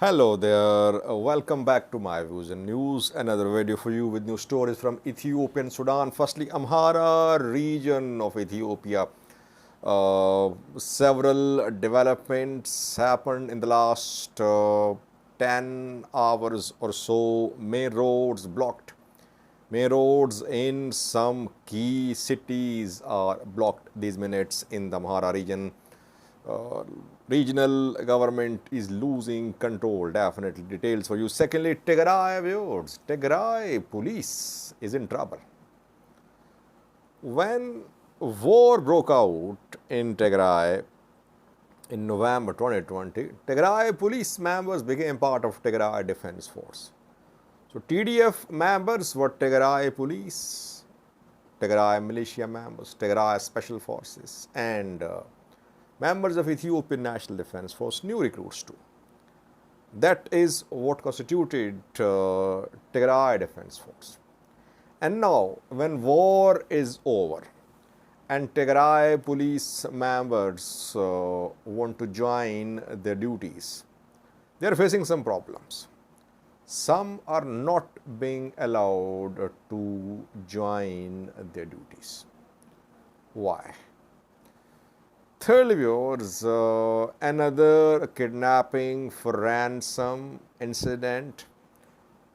Hello there, welcome back to my views and news. Another video for you with new stories from Ethiopia and Sudan. Firstly, Amhara region of Ethiopia. Several developments happened in the last 10 hours or so. Main roads blocked. Main roads in some key cities are blocked these minutes in the Amhara region. Regional government is losing control, definitely. Details for you. Secondly, Tigray viewers, Tigray police is in trouble. When war broke out in Tigray in November 2020, Tigray police members became part of Tigray Defense Force. So TDF members were Tigray police, Tigray militia members, Tigray special forces, and members of Ethiopian National Defense Force, new recruits too. That is what constituted Tigray Defense Force. And now, when war is over and Tigray police members want to join their duties, they are facing some problems. Some are not being allowed to join their duties. Why? Thirdly, viewers, another kidnapping for ransom incident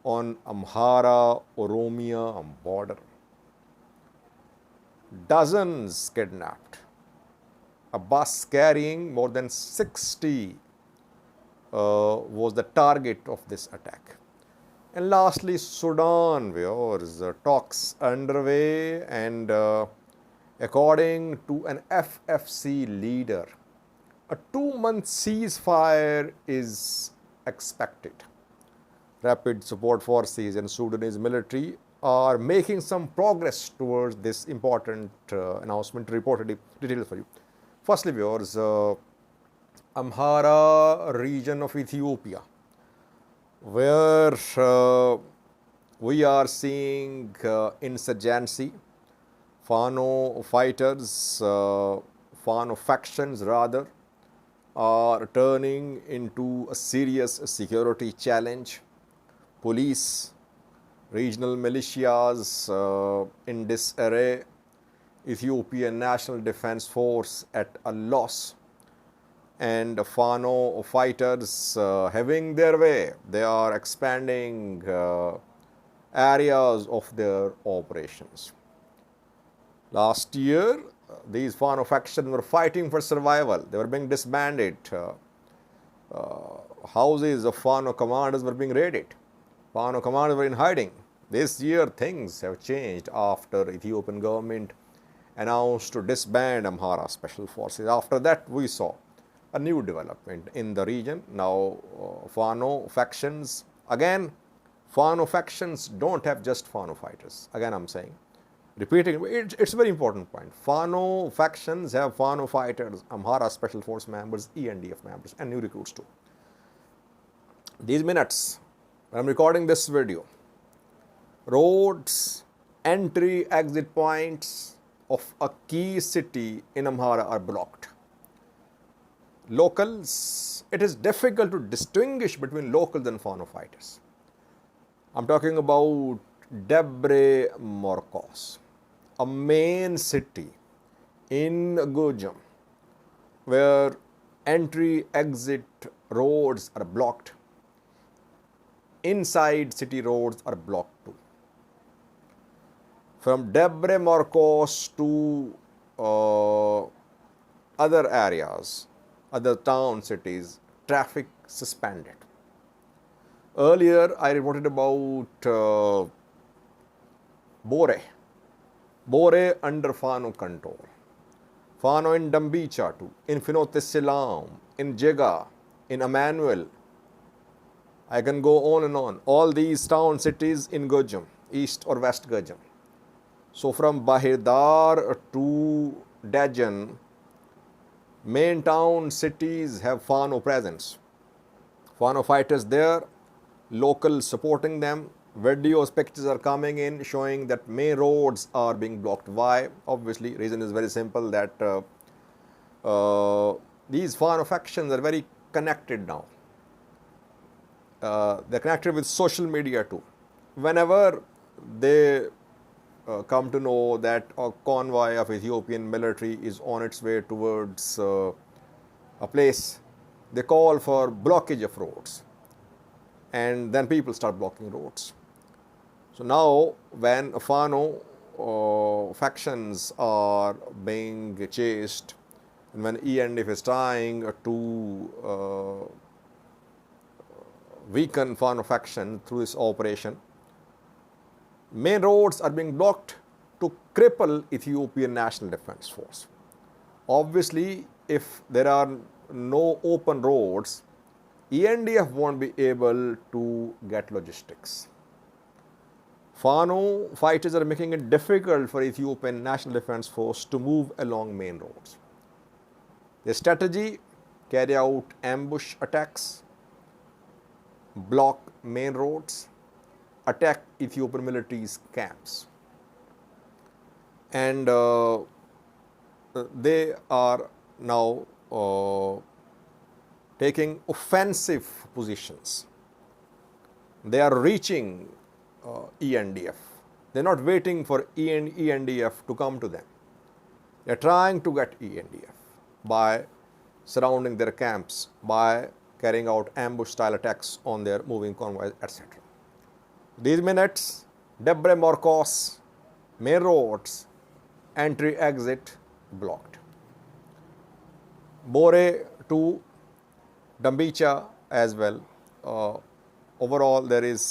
on Amhara Oromia border. Dozens kidnapped. A bus carrying more than 60 was the target of this attack. And lastly, Sudan, viewers, talks underway and according to an FFC leader, a 2-month ceasefire is expected. Rapid support forces and Sudanese military are making some progress towards this important announcement. Reported details for you. Firstly, viewers, Amhara region of Ethiopia, where we are seeing insurgency. Fano fighters, Fano factions rather, are turning into a serious security challenge. Police, regional militias in disarray, Ethiopian National Defense Force at a loss, and Fano fighters having their way. They are expanding areas of their operations. Last year, these Fano factions were fighting for survival. They were being disbanded. Houses of Fano commanders were being raided. Fano commanders were in hiding. This year, things have changed after Ethiopian government announced to disband Amhara special forces. After that, we saw a new development in the region. Now, Fano factions, again, Fano factions don't have just Fano fighters. Again, I'm saying. Repeating, it's a very important point. Fano factions have Fano fighters, Amhara Special Force members, ENDF members, and new recruits too. These minutes, when I'm recording this video, roads, entry, exit points of a key city in Amhara are blocked. Locals, it is difficult to distinguish between locals and Fano fighters. I'm talking about Debre Marcos, a main city in Gojjam, where entry-exit roads are blocked. Inside city roads are blocked too. From Debre Marcos to other areas, other town cities, traffic suspended. Earlier, I reported about Bore under Fano control. Fano in Dambicha too, in Finote Silam, in Jega, in Emmanuel. I can go on and on. All these town cities in Gojjam, East or West Gojjam. So from Bahirdar to Dajan, main town cities have Fano presence. Fano fighters there, locals supporting them. Videos, pictures are coming in showing that main roads are being blocked. Why? Obviously, reason is very simple, that these Fano factions are very connected now. they're connected with social media too. Whenever they come to know that a convoy of Ethiopian military is on its way towards a place, they call for blockage of roads, and then people start blocking roads. So now when Fano factions are being chased, and when ENF is trying to weaken Fano faction through this operation, main roads are being blocked to cripple Ethiopian National Defense Force. Obviously, if there are no open roads, ENDF won't be able to get logistics. Fano fighters are making it difficult for Ethiopian National Defense Force to move along main roads. Their strategy: carry out ambush attacks, block main roads, attack Ethiopian military's camps. And they are now taking offensive positions. They are reaching ENDF. They are not waiting for ENDF to come to them. They are trying to get ENDF by surrounding their camps, by carrying out ambush-style attacks on their moving convoys, etc. These minutes, Debre Morkos, main roads, entry-exit blocked. Bore to Dambicha as well. Overall, there is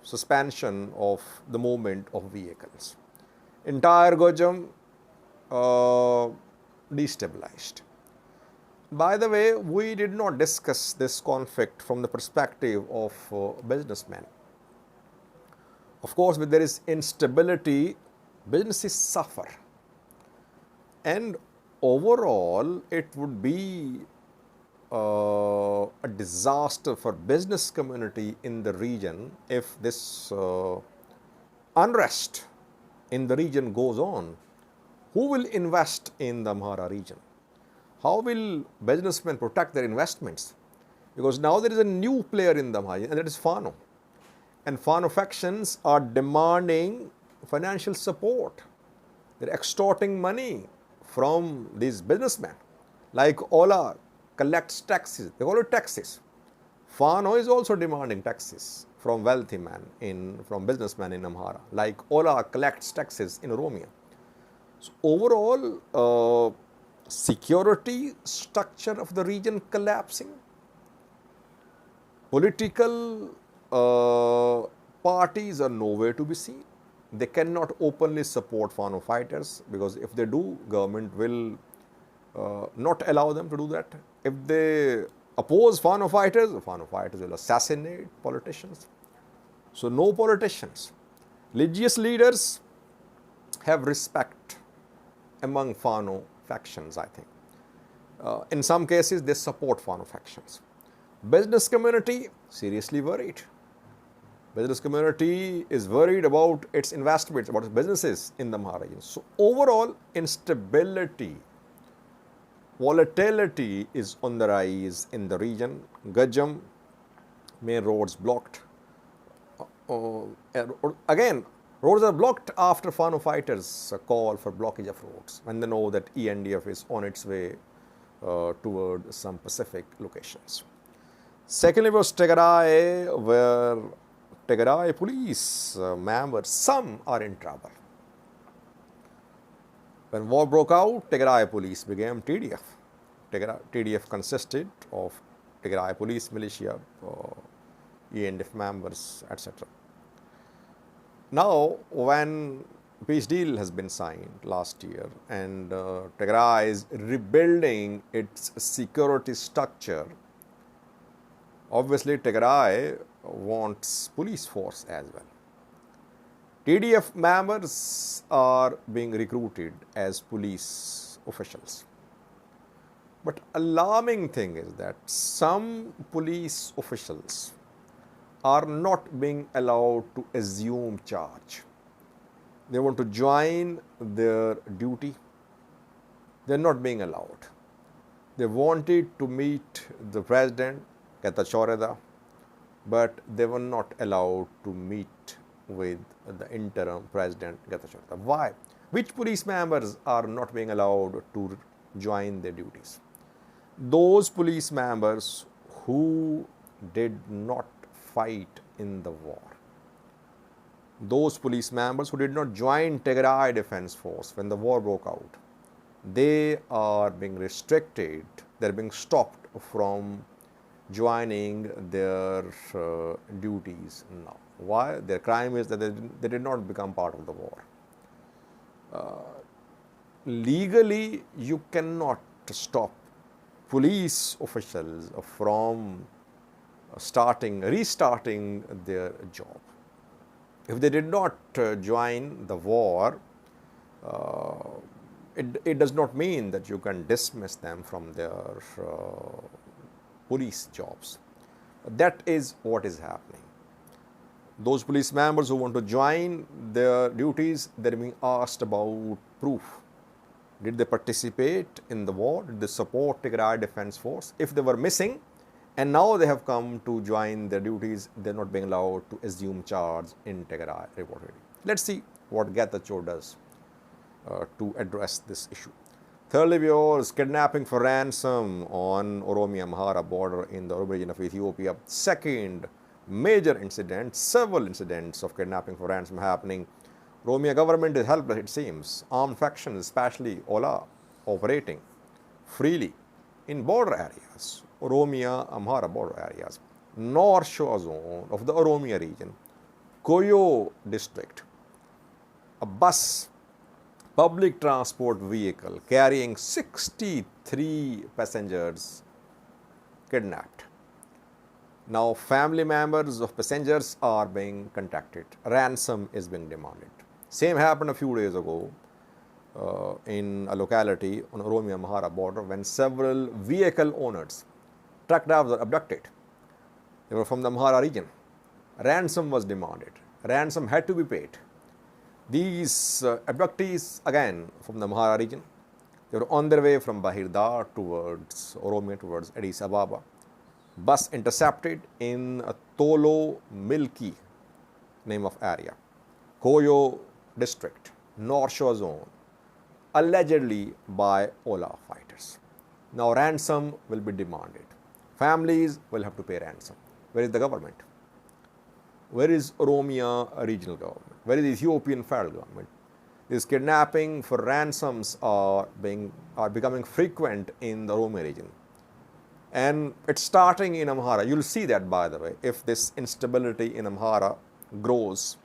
suspension of the movement of vehicles. Entire Gojjam destabilized. By the way, we did not discuss this conflict from the perspective of businessmen. Of course, when there is instability, businesses suffer. And overall, it would be a disaster for business community in the region if this unrest in the region goes on. Who will invest in the Amhara region? How will businessmen protect their investments? Because now there is a new player in the Amhara, and that is Fano. And Fano factions are demanding financial support. They're extorting money from these businessmen. Like Ola collects taxes, they call it taxes. Fano is also demanding taxes from wealthy men, from businessmen in Amhara. Like Ola collects taxes in Oromia. So overall, security structure of the region collapsing. Political parties are nowhere to be seen. They cannot openly support Fano fighters, because if they do, government will not allow them to do that. If they oppose Fano fighters will assassinate politicians. So no politicians. Religious leaders have respect among Fano factions, I think. In some cases, they support Fano factions. Business community, seriously worried. Business community is worried about its investments, about its businesses in the Amhara region. So overall, instability, volatility is on the rise in the region. Gojjam, main roads blocked. Again, roads are blocked after Fano fighters call for blockage of roads when they know that ENDF is on its way toward some specific locations. Secondly was Tigray, where Tigray Police members, some are in trouble. When war broke out, Tigray Police became TDF. TDF consisted of Tigray Police militia, ENDF members, etc. Now, when peace deal has been signed last year and Tigray is rebuilding its security structure, obviously Tigray wants police force as well. TDF members are being recruited as police officials. But alarming thing is that some police officials are not being allowed to assume charge. They want to join their duty. They're not being allowed. They wanted to meet the president, Getachew Reda, but they were not allowed to meet with the interim president Getachew. Why? Which police members are not being allowed to join their duties? Those police members who did not fight in the war. Those police members who did not join Tigray Defense Force when the war broke out, they are being restricted, they are being stopped from joining their duties now. Why? Their crime is that they did not become part of the war. Legally, you cannot stop police officials from restarting their job. If they did not join the war, it does not mean that you can dismiss them from their police jobs. That is what is happening. Those police members who want to join their duties, they are being asked about proof. Did they participate in the war? Did they support Tigray Defense Force? If they were missing and now they have come to join their duties, they are not being allowed to assume charge in Tigray reportedly. Let's see what Getachew does to address this issue. Thirdly, viewers, kidnapping for ransom on Oromia Amhara border in the Oromia region of Ethiopia. Second major incident, several incidents of kidnapping for ransom happening. Oromia government is helpless, it seems. Armed factions, especially Ola, operating freely in border areas, Oromia Amhara border areas. North Shore zone of the Oromia region, Koyo district, a bus, public transport vehicle carrying 63 passengers kidnapped. Now, family members of passengers are being contacted. Ransom is being demanded. Same happened a few days ago in a locality on Oromia Amhara border when several vehicle owners, truck drivers, were abducted. They were from the Amhara region. Ransom was demanded. Ransom had to be paid. These abductees, again from the Amhara region, they were on their way from Bahirda towards Oromia, towards Addis Ababa. Bus intercepted in Tolo Milki, name of area, Koyo district, North Shore zone, allegedly by Ola fighters. Now ransom will be demanded. Families will have to pay ransom. Where is the government? Where is Oromia regional government? Where is the Ethiopian federal government? This kidnapping for ransoms are becoming frequent in the Oromia region. And it's starting in Amhara. You'll see that, by the way, if this instability in Amhara grows,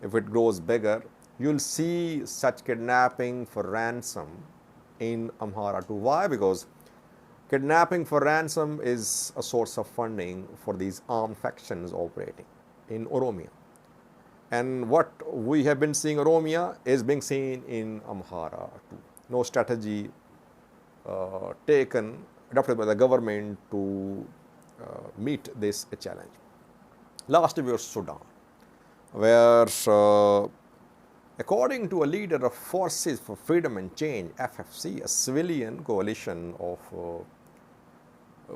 if it grows bigger, you'll see such kidnapping for ransom in Amhara too. Why? Because kidnapping for ransom is a source of funding for these armed factions operating in Oromia. And what we have been seeing in Oromia is being seen in Amhara too. No strategy adopted by the government to meet this challenge. Last was Sudan, where according to a leader of Forces for Freedom and Change, FFC, a civilian coalition of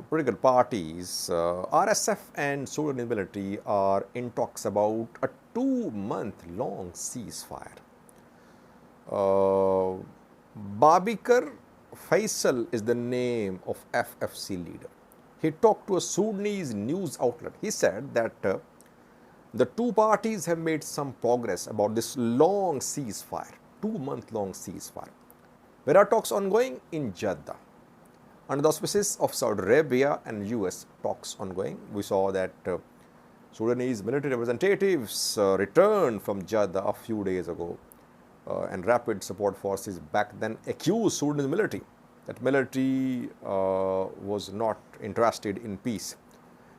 political parties, RSF and Sudanese military are in talks about a 2-month-long ceasefire. Babikar Faisal is the name of FFC leader. He talked to a Sudanese news outlet. He said that the two parties have made some progress about this long ceasefire, 2-month-long ceasefire. Where are talks ongoing? In Jeddah. Under the auspices of Saudi Arabia and US, talks ongoing. We saw that Sudanese military representatives returned from Jeddah a few days ago, and Rapid Support Forces back then accused Sudanese military that military was not interested in peace,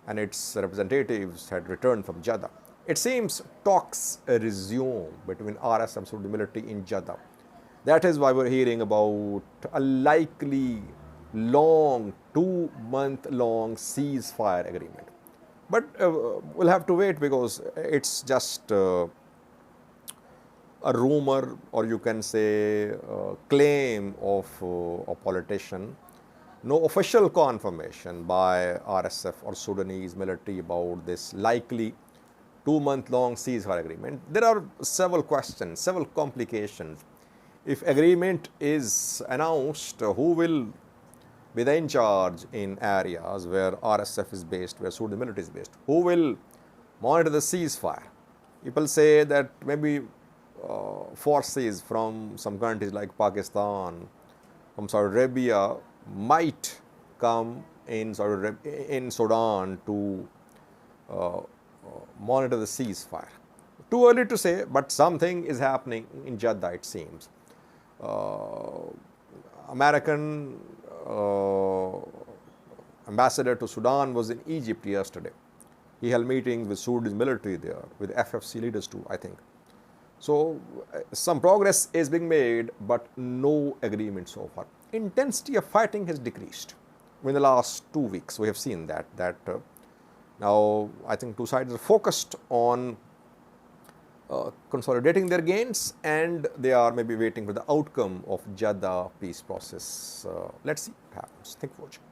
and its representatives had returned from Jeddah. It seems talks resume between RSF and Sudanese military in Jeddah. That is why we're hearing about a likely long 2-month-long ceasefire agreement. But we'll have to wait because it's just a rumor, or you can say a claim of a politician. No official confirmation by RSF or Sudanese military about this likely 2-month-long ceasefire agreement. There are several questions, several complications. If agreement is announced, who will be in charge in areas where RSF is based, where Sudan military is based? Who will monitor the ceasefire? People say that maybe forces from some countries like Pakistan, from Saudi Arabia, might come in Sudan to monitor the ceasefire. Too early to say, but something is happening in Jeddah, it seems. American ambassador to Sudan was in Egypt yesterday. He held meetings with Sudanese military there, with FFC leaders too, I think. So some progress is being made, but no agreement so far. Intensity of fighting has decreased. In the last 2 weeks, we have seen that now I think two sides are focused on consolidating their gains, and they are maybe waiting for the outcome of Jeddah peace process. Let's see what happens. Thank you for watching.